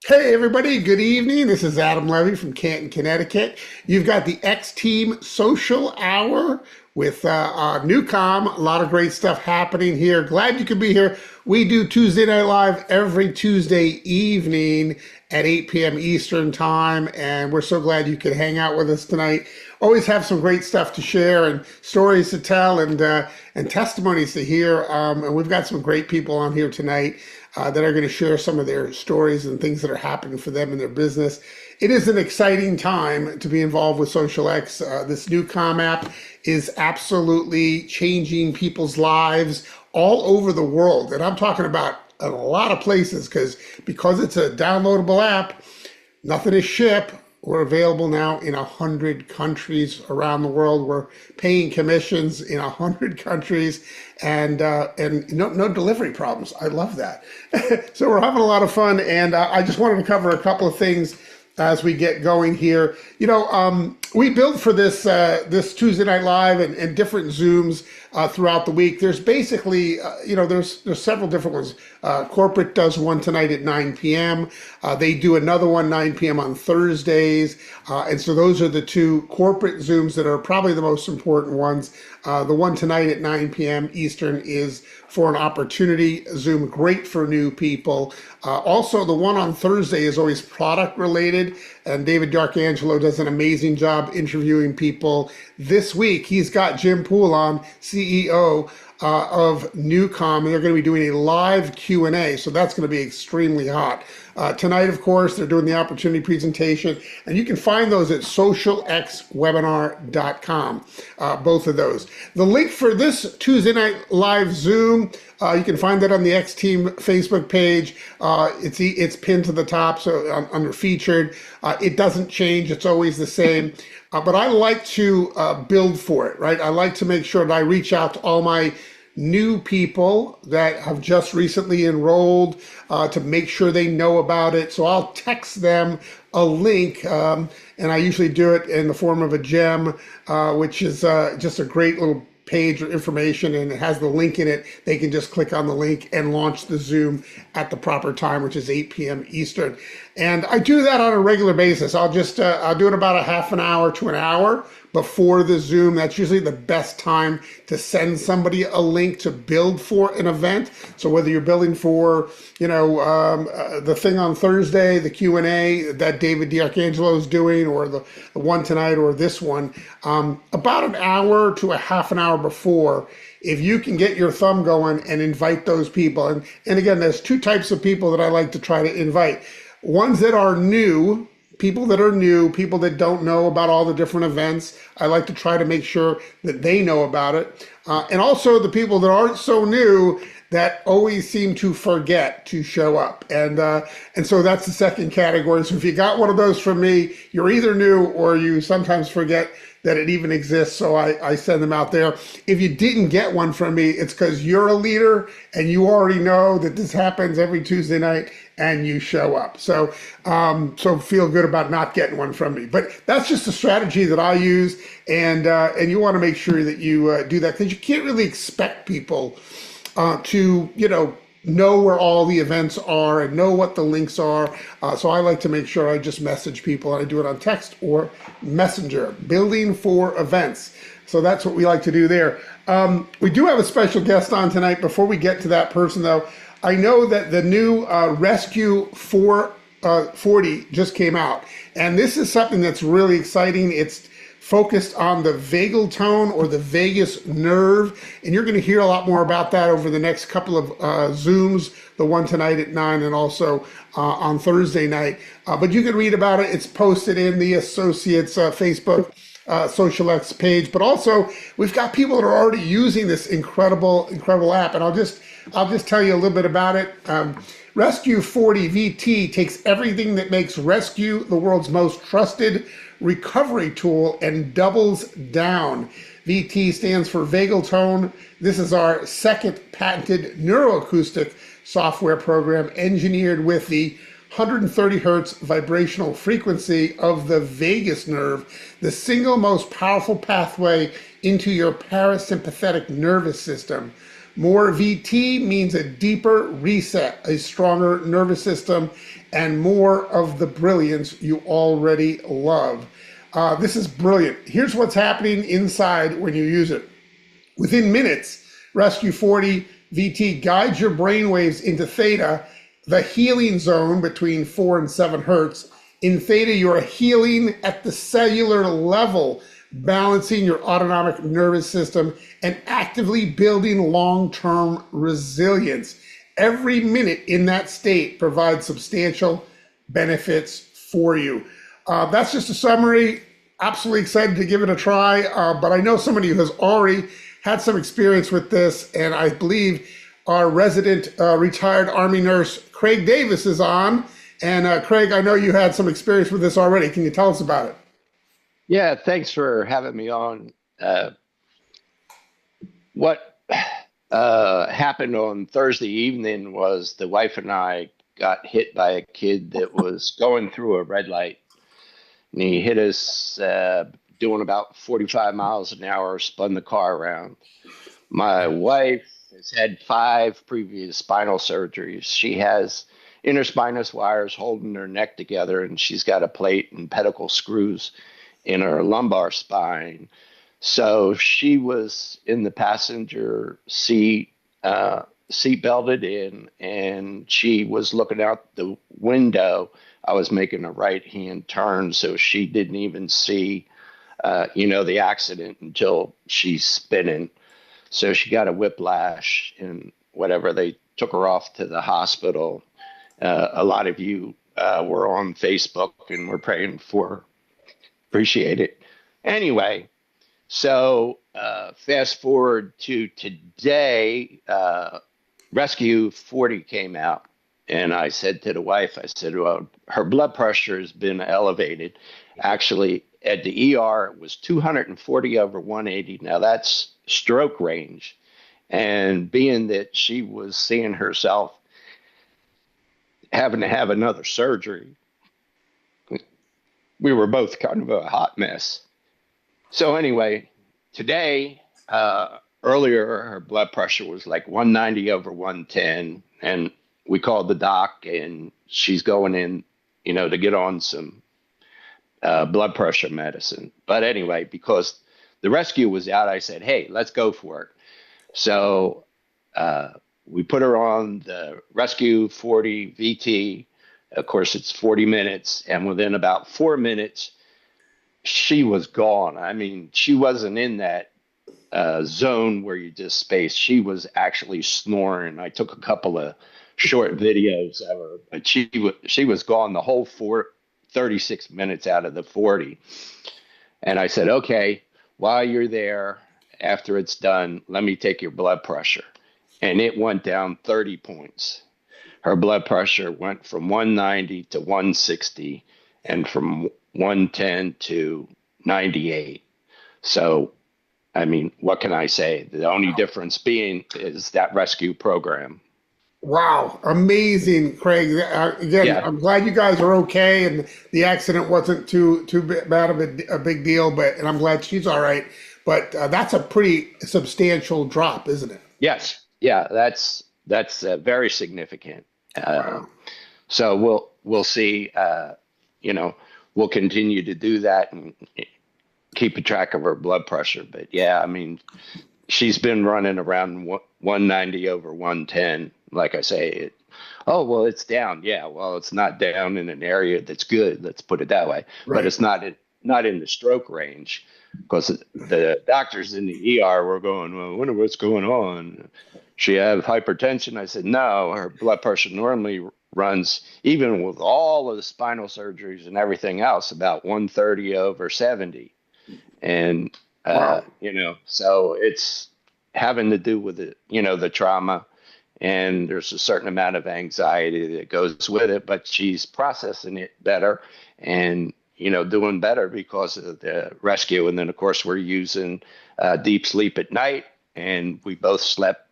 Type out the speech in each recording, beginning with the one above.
Hey everybody, good evening. This is Adam Levy from Canton, Connecticut. You've got the X-Team Social Hour with NuCalm. A lot of great stuff happening here. Glad you could be here. We do Tuesday Night Live every Tuesday evening at 8 p.m. Eastern Time, and we're so glad you could hang out with us tonight. Always have some great stuff to share and stories to tell and testimonies to hear. And we've got some great people on here tonight that are going to share some of their stories and things that are happening for them in their business. It is an exciting time to be involved with SocialX. This NuCalm app is absolutely changing people's lives all over the world. And I'm talking about a lot of places because it's a downloadable app, nothing is shipped. We're available now in 100 countries around the world. We're paying commissions in 100 countries and no delivery problems. I love that. So we're having a lot of fun, and I just wanted to cover a couple of things as we get going here. We built for this Tuesday Night Live and different Zooms throughout the week. There's basically, there's several different ones. Corporate does one tonight at 9 p.m. They do another one 9 p.m. on Thursdays. And so those are the two corporate Zooms that are probably the most important ones. The one tonight at 9 p.m. Eastern is for an opportunity Zoom, great for new people. Also, the one on Thursday is always product related, and David D'Arcangelo does an amazing job interviewing people. This week, he's got Jim Poole on, CEO of NuCalm, and they're going to be doing a live Q&A, so that's going to be extremely hot. Tonight, of course, they're doing the opportunity presentation, and you can find those at socialxwebinar.com, both of those. The link for this Tuesday Night Live Zoom, you can find that on the X-Team Facebook page. It's pinned to the top, so under featured. It doesn't change, it's always the same. But I like to build for it, right? I like to make sure that I reach out to all my new people that have just recently enrolled to make sure they know about it. So I'll text them a link, and I usually do it in the form of a gem, which is just a great little page or information, and it has the link in it. They can just click on the link and launch the Zoom at the proper time, which is 8 p.m. Eastern. And I do that on a regular basis. I'll do it about a half an hour to an hour before the Zoom. That's usually the best time to send somebody a link to build for an event. So whether you're building for, the thing on Thursday, the Q&A that David D'Arcangelo is doing, or the one tonight, or this one, about an hour to a half an hour before, if you can get your thumb going and invite those people. And again, there's two types of people that I like to try to invite. Ones that are new, people that don't know about all the different events. I like to try to make sure that they know about it. And also the people that aren't so new that always seem to forget to show up. And so that's the second category. So if you got one of those from me, you're either new or you sometimes forget that it even exists, so I send them out there. If you didn't get one from me, it's because you're a leader and you already know that this happens every Tuesday night and you show up. So feel good about not getting one from me. But that's just a strategy that I use, and you want to make sure that you do that, because you can't really expect people to know where all the events are and know what the links are. So I like to make sure I just message people, and I do it on text or messenger, building for events. So that's what we like to do there. We do have a special guest on tonight. Before we get to that person though, I know that the new Rescue 440 just came out, and this is something that's really exciting. It's focused on the vagal tone, or the vagus nerve, and you're going to hear a lot more about that over the next couple of Zooms, the one tonight at 9 and also on Thursday night. But you can read about it. It's posted in the Associates Facebook SocialX page. But also, we've got people that are already using this incredible app, and I'll just tell you a little bit about it. Rescue 40 VT takes everything that makes Rescue the world's most trusted recovery tool and doubles down. VT stands for vagal tone. This is our second patented neuroacoustic software program engineered with the 130 hertz vibrational frequency of the vagus nerve, the single most powerful pathway into your parasympathetic nervous system. More VT means a deeper reset, a stronger nervous system, and more of the brilliance you already love. This is brilliant. Here's what's happening inside when you use it. Within minutes, Rescue 40 VT guides your brainwaves into theta, the healing zone between 4 and 7 hertz. In theta, you are healing at the cellular level, balancing your autonomic nervous system and actively building long-term resilience. Every minute in that state provides substantial benefits for you. That's just a summary. Absolutely excited to give it a try, but I know somebody who has already had some experience with this, and I believe our resident retired Army nurse, Craig Davis, is on. And Craig, I know you had some experience with this already. Can you tell us about it? Yeah, thanks for having me on. What happened on Thursday evening was the wife and I got hit by a kid that was going through a red light. And he hit us doing about 45 miles an hour, spun the car around. My wife has had 5 previous spinal surgeries. She has interspinous wires holding her neck together, and she's got a plate and pedicle screws in her lumbar spine. So she was in the passenger seat, seat belted in, and she was looking out the window. I was making a right-hand turn, so she didn't even see, the accident until she's spinning. So she got a whiplash and whatever. They took her off to the hospital. A lot of you were on Facebook and were praying for her. Appreciate it. Anyway, so fast forward to today, Rescue 40 came out. And I said to the wife, I said, well, her blood pressure has been elevated. Actually, at the ER, it was 240 over 180. Now, that's stroke range. And being that she was seeing herself having to have another surgery, we were both kind of a hot mess. So anyway, today, earlier, her blood pressure was like 190 over 110. And we called the doc, and she's going in, to get on some blood pressure medicine. But anyway, because the rescue was out, I said, hey, let's go for it. So we put her on the Rescue 40 VT. Of course, it's 40 minutes. And within about 4 minutes, she was gone. I mean, she wasn't in that zone where you just space. She was actually snoring. I took a couple of short videos of her, but she was gone the whole 36 minutes out of the 40. And I said, okay, while you're there, after it's done, let me take your blood pressure. And it went down 30 points. Her blood pressure went from 190 to 160 and from 110 to 98. So, I mean, what can I say? The only difference being is that rescue program. Wow, amazing, Craig. Again, Yeah. I'm glad you guys are okay and the accident wasn't too bad of a big deal. And I'm glad she's all right. But that's a pretty substantial drop, isn't it? Yes. Yeah. That's very significant. Wow. So we'll see. We'll continue to do that and keep a track of her blood pressure. But yeah, I mean, she's been running around 190 over 110. Like I say, it's down. Yeah, well, it's not down in an area that's good. Let's put it that way. Right. But it's not in the stroke range, because the doctors in the ER were going, well, I wonder what's going on. She have hypertension. I said, no, her blood pressure normally runs, even with all of the spinal surgeries and everything else, about 130 over 70. And, Wow. So it's having to do with the trauma. And there's a certain amount of anxiety that goes with it, but she's processing it better and, doing better because of the rescue. And then, of course, we're using deep sleep at night, and we both slept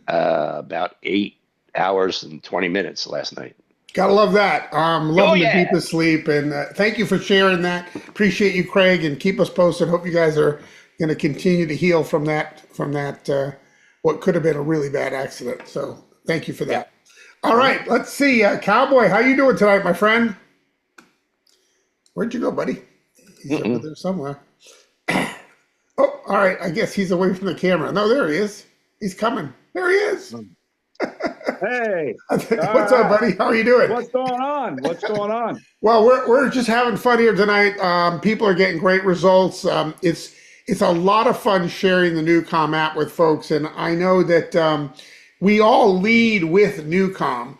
about 8 hours and 20 minutes last night. Gotta love that. Loving the Yeah. deepest sleep. And thank you for sharing that. Appreciate you, Craig, and keep us posted. Hope you guys are going to continue to heal from that what could have been a really bad accident. So thank you for Yeah. that. All Mhm. right, let's see. Cowboy, how you doing tonight, my friend? Where'd you go, buddy? He's over Mm-mm. there somewhere. Oh, all right. I guess he's away from the camera. No, there he is. He's coming. There he is. Hey, all What's up, right. buddy? How are you doing? What's going on? What's going on? Well, we're just having fun here tonight. People are getting great results. It's a lot of fun sharing the NuCalm app with folks, and I know that we all lead with NuCalm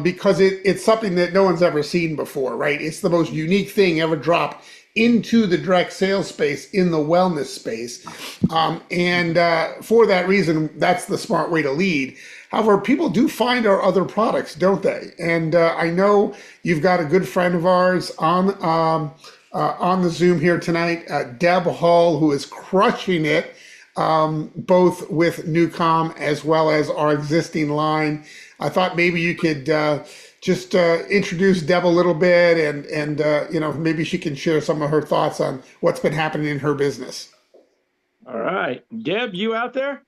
because it's something that no one's ever seen before, right? It's the most unique thing ever dropped into the direct sales space in the wellness space, and for that reason, that's the smart way to lead. However, people do find our other products, don't they? And I know you've got a good friend of ours on the Zoom here tonight, Deb Hall, who is crushing it, both with NuCalm as well as our existing line. I thought maybe you could just introduce Deb a little bit, and maybe she can share some of her thoughts on what's been happening in her business. All right. Deb, you out there?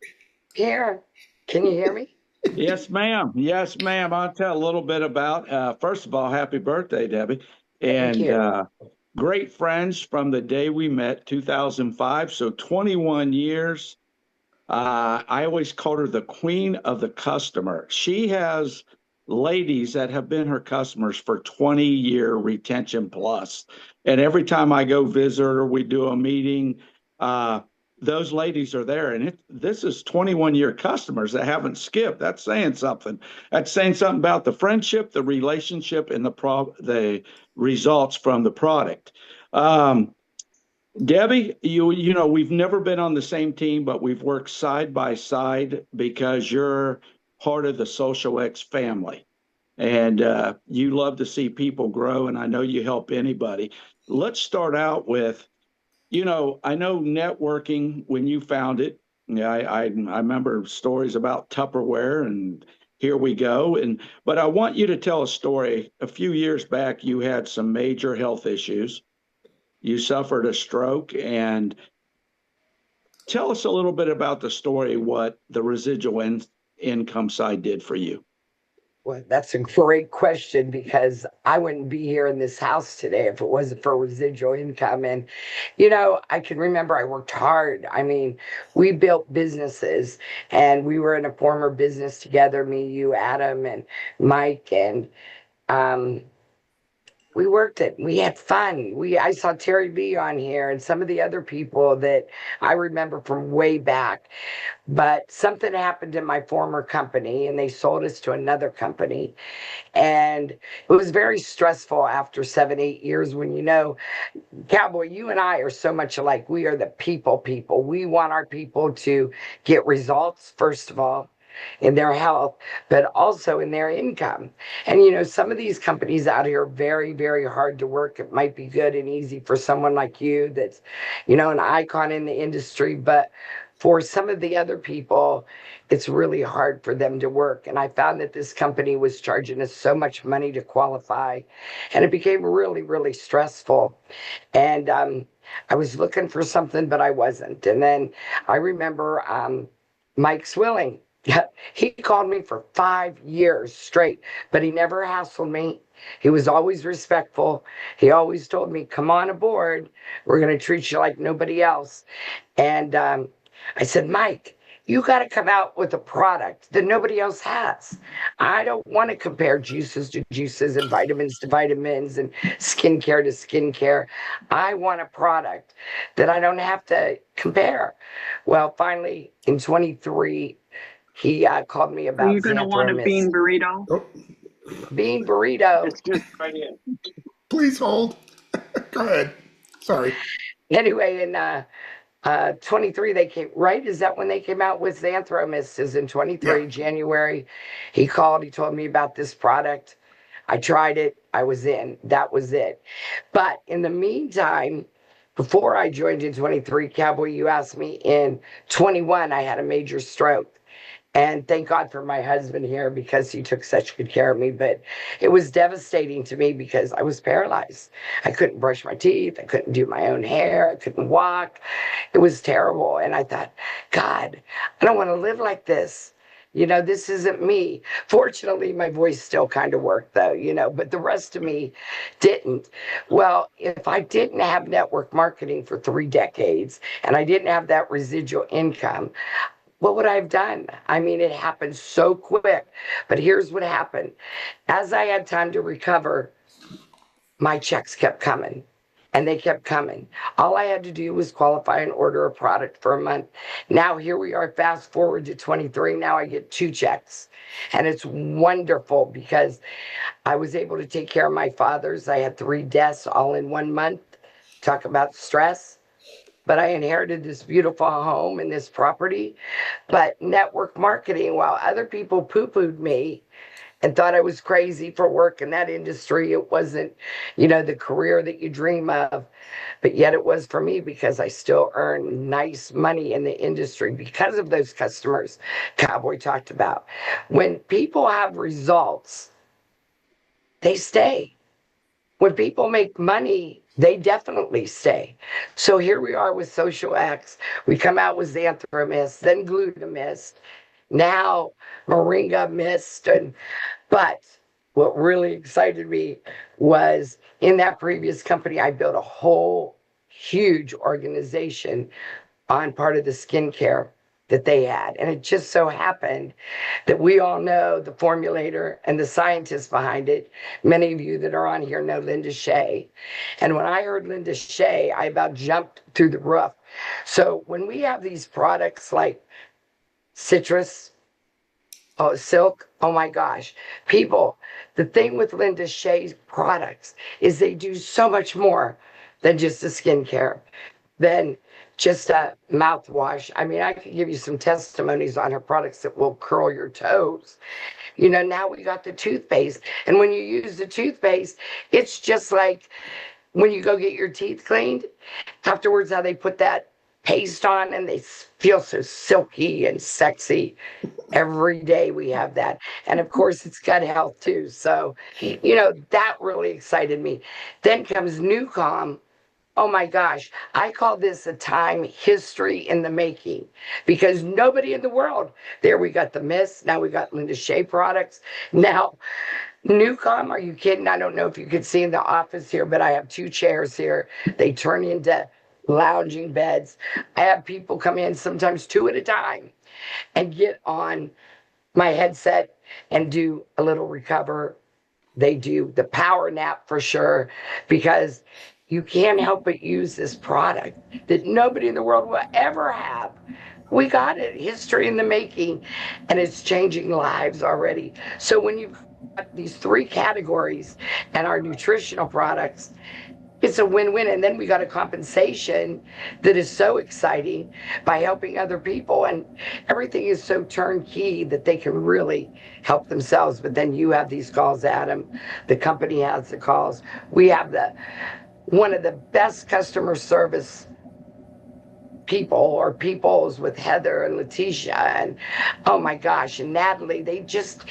Here, can you hear me? Yes, ma'am. Yes, ma'am. I'll tell a little bit about, first of all, happy birthday, Debbie. Thank And you. great friends from the day we met, 2005. So 21 years. I always called her the queen of the customer. She has ladies that have been her customers for 20-year retention plus. And every time I go visit her, we do a meeting, uh, those ladies are there. And this is 21-year customers that haven't skipped. That's saying something. That's saying something about the friendship, the relationship, and the results from the product. Um, Debbie, you know we've never been on the same team, but we've worked side by side because you're part of the Social X family, and you love to see people grow, and I know you help anybody. Let's start out with, I know networking when you found it. Yeah, I remember stories about Tupperware, and here we go. But I want you to tell a story. A few years back, you had some major health issues. You suffered a stroke, and tell us a little bit about the story, what the income side did for you. Well, that's a great question because I wouldn't be here in this house today if it wasn't for residual income. And, I can remember I worked hard. I mean, we built businesses and we were in a former business together, me, you, Adam, and Mike. And um, we worked it. We had fun. I saw Terry B on here and some of the other people that I remember from way back. But something happened in my former company and they sold us to another company. And it was very stressful after 7, 8 years when Cowboy, you and I are so much alike. We are the people. We want our people to get results, first of all, in their health, but also in their income. And some of these companies out here are very, very hard to work. It might be good and easy for someone like you that's, an icon in the industry, but for some of the other people, it's really hard for them to work. And I found that this company was charging us so much money to qualify, and it became really, really stressful. And I was looking for something, but I wasn't. And then I remember Mike Swilling. He called me for 5 years straight, but he never hassled me. He was always respectful. He always told me, come on aboard. We're going to treat you like nobody else. And I said, Mike, you got to come out with a product that nobody else has. I don't want to compare juices to juices and vitamins to vitamins and skincare to skincare. I want a product that I don't have to compare. Well, finally, in 23, he called me Are about you going to want a Xanthromis. bean burrito? Oh, Bean burrito. It's just right in. please hold. Go ahead. Sorry. Anyway, in 23 they came, right? Is that when they came out with Xanthromis? Is in Yeah. 23 January. He called, he told me about this product. I tried it, I was in. That was it. But in the meantime, before I joined in 23, Cowboy, you asked me, in 21 I had a major stroke. And thank God for my husband here because he took such good care of me. But it was devastating to me because I was paralyzed. I couldn't brush my teeth. I couldn't do my own hair. I couldn't walk. It was terrible. And I thought, God, I don't want to live like this. This isn't me. Fortunately, my voice still kind of worked though, but the rest of me didn't. Well, if I didn't have network marketing for 3 decades and I didn't have that residual income, what would I have done? I mean, it happened so quick. But here's what happened. As I had time to recover, my checks kept coming and they kept coming. All I had to do was qualify and order a product for a month. Now, here we are, fast forward to 23. Now I get 2 checks. And it's wonderful because I was able to take care of my fathers. I had 3 deaths all in 1 month. Talk about stress. But I inherited this beautiful home and this property. But network marketing, while other people poo-pooed me and thought I was crazy for work in that industry, it wasn't, the career that you dream of. But yet it was for me because I still earn nice money in the industry because of those customers Cowboy talked about. When people have results, they stay. When people make money, they definitely stay. So here we are with Social X. We come out with Xanthra Mist, then Glutamist, now Moringa Mist. But what really excited me was in that previous company, I built a whole huge organization on part of the skincare that they had. And it just so happened that we all know the formulator and the scientists behind it. Many of you that are on here know Linda Shea. And when I heard Linda Shea, I about jumped through the roof. So when we have these products like citrus, silk, oh my gosh, people, the thing with Linda Shea's products is they do so much more than just a skincare, than just a mouthwash. I mean, I could give you some testimonies on her products that will curl your toes. Now we got the toothpaste. And when you use the toothpaste, it's just like when you go get your teeth cleaned, afterwards how they put that paste on and they feel so silky and sexy. Every day we have that. And of course, it's gut health too. So, that really excited me. Then comes NuCalm. Oh my gosh, I call this a time history in the making because nobody in the world, there we got the mist, now we got Linda Shea products. Now, NuCalm, are you kidding? I don't know if you could see in the office here, but I have 2 chairs here. They turn into lounging beds. I have people come in sometimes 2 at a time and get on my headset and do a little recover. They do the power nap for sure because you can't help but use this product that nobody in the world will ever have. We got it, history in the making, and it's changing lives already. So when you've got these 3 categories and our nutritional products, it's a win-win. And then we got a compensation that is so exciting by helping other people. And everything is so turnkey that they can really help themselves. But then you have these calls, Adam. The company has the calls. We have one of the best customer service peoples with Heather and Letitia and oh my gosh, and Natalie. They just,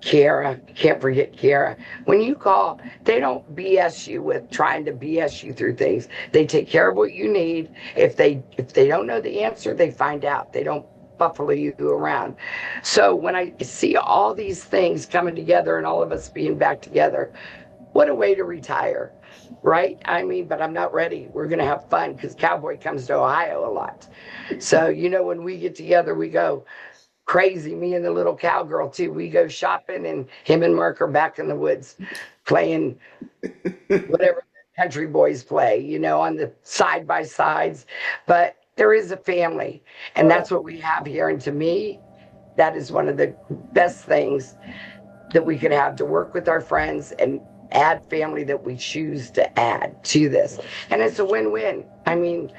Kiara, can't forget Kiara. When you call, they don't BS you with trying to BS you through things. They take care of what you need. If they don't know the answer, they find out. They don't buffalo you around. So when I see all these things coming together and all of us being back together, what a way to retire, right? I mean, but I'm not ready. We're going to have fun because Cowboy comes to Ohio a lot. So, when we get together, we go crazy. Me and the little cowgirl, too. We go shopping, and him and Mark are back in the woods playing whatever the country boys play, on the side-by-sides. But there is a family, and that's what we have here. And to me, that is one of the best things that we could have, to work with our friends and add family that we choose to add to this. And it's a win-win. I mean,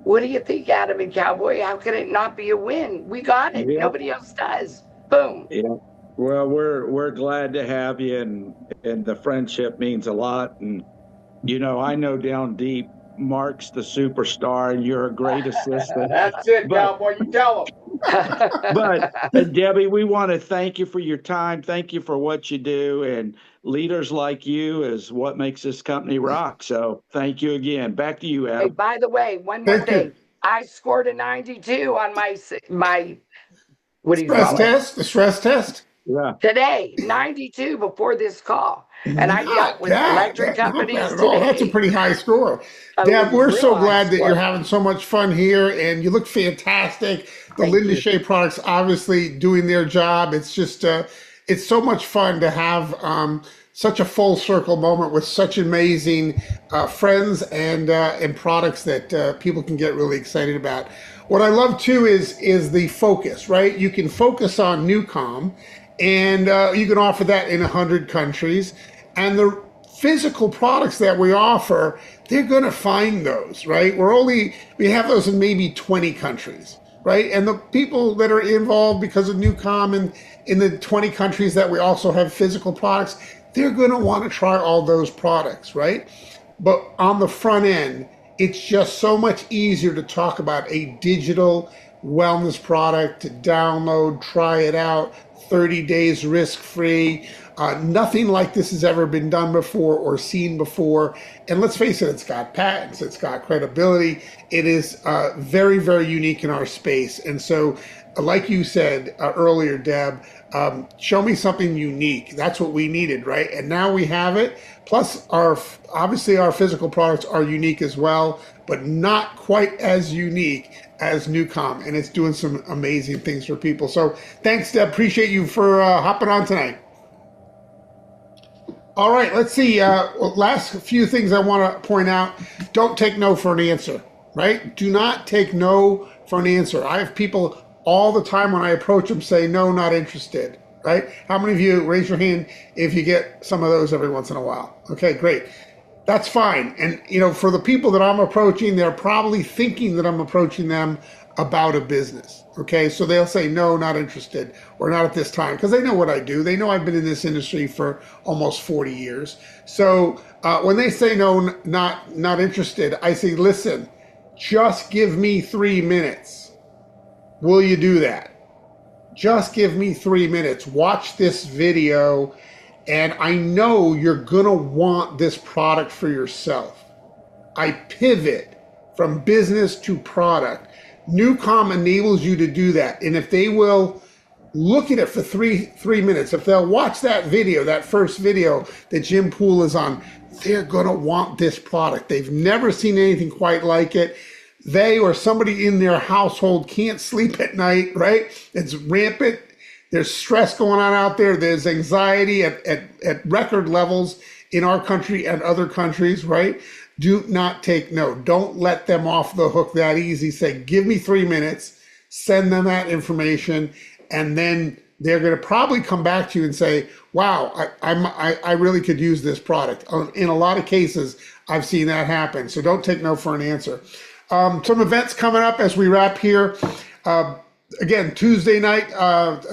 what do you think, Adam and Cowboy? How can it not be a win? We got it. Yeah. Nobody else does. Boom. Yeah. Well, we're glad to have you, and the friendship means a lot. And I know down deep, Mark's the superstar, and you're a great assistant. That's it, But Cowboy. You tell them. But Debbie, we want to thank you for your time. Thank you for what you do. And leaders like you is what makes this company rock. So thank you again. Back to you, Hey, Adam. by the way, one more Thank you. thing. I scored a 92 on my what do you Stress call it? test, the stress test. Yeah. Today, 92 before this call. And I dealt Not with bad. electric Not bad companies at all. That's a today. pretty high score. A Deb, we're real so high glad that you're score. having so much fun here and you look fantastic. The Thank Linda you. Shea products obviously doing their job. It's just, it's so much fun to have such a full circle moment with such amazing friends and products that people can get really excited about. What I love too is the focus, right? You can focus on NuCalm, and you can offer that in 100 countries. And the physical products that we offer, they're going to find those, right? We have those in maybe 20 countries, right? And the people that are involved because of NuCalm and in the 20 countries that we also have physical products, they're going to want to try all those products, right? But on the front end, it's just so much easier to talk about a digital wellness product to download, try it out, 30 days risk free. Nothing like this has ever been done before or seen before. And let's face it, it's got patents, it's got credibility. It is very, very unique in our space. And so, like you said earlier, Deb, show me something unique. That's what we needed, right? And now we have it. Plus, obviously our physical products are unique as well, but not quite as unique as NuCalm, and it's doing some amazing things for people. So thanks, Deb. Appreciate you for hopping on tonight. All right, let's see. Last few things I want to point out. Don't take no for an answer, right? Do not take no for an answer. I have people all the time when I approach them say, no, not interested, right? How many of you, raise your hand if you get some of those every once in a while? Okay, great. That's fine. And, for the people that I'm approaching, they're probably thinking that I'm approaching them about a business. Okay, so they'll say, no, not interested, or not at this time, because they know what I do. They know I've been in this industry for almost 40 years. So when they say no, not interested, I say, listen, just give me 3 minutes. Will you do that? Just give me 3 minutes. Watch this video, and I know you're gonna want this product for yourself. I pivot from business to product. NuCalm enables you to do that. And if they will look at it for three minutes, if they'll watch that video, that first video that Jim Poole is on, they're gonna want this product. They've never seen anything quite like it. They or somebody in their household can't sleep at night, right? It's rampant. There's stress going on out there. There's anxiety at record levels in our country and other countries, right? Do not take no. Don't let them off the hook that easy. Say, give me 3 minutes, send them that information, and then they're going to probably come back to you and say, wow, I really could use this product. In a lot of cases, I've seen that happen. So don't take no for an answer. Some events coming up as we wrap here. Again, Tuesday night,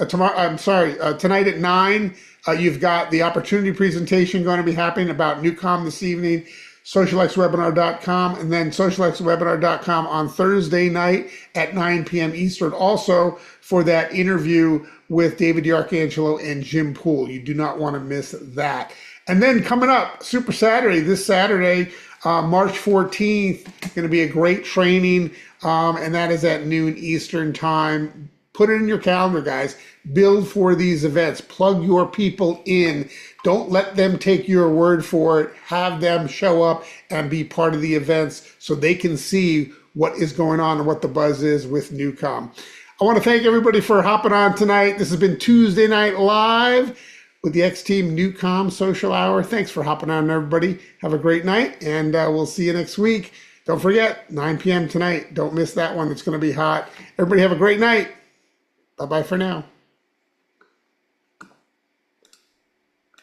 tonight at 9, you've got the opportunity presentation going to be happening about NuCalm this evening, socialxwebinar.com, and then socialxwebinar.com on Thursday night at 9 p.m. Eastern, also for that interview with David DiArcangelo and Jim Poole. You do not want to miss that. And then coming up, Super Saturday, this Saturday, March 14th, going to be a great training, and that is at noon Eastern time. Put it in your calendar, guys. Build for these events. Plug your people in. Don't let them take your word for it. Have them show up and be part of the events so they can see what is going on and what the buzz is with NuCalm. I want to thank everybody for hopping on tonight. This has been Tuesday Night Live with the X-Team NuCalm Social Hour. Thanks for hopping on, everybody. Have a great night, and we'll see you next week. Don't forget, 9 p.m. tonight. Don't miss that one. It's going to be hot. Everybody have a great night. Bye-bye for now.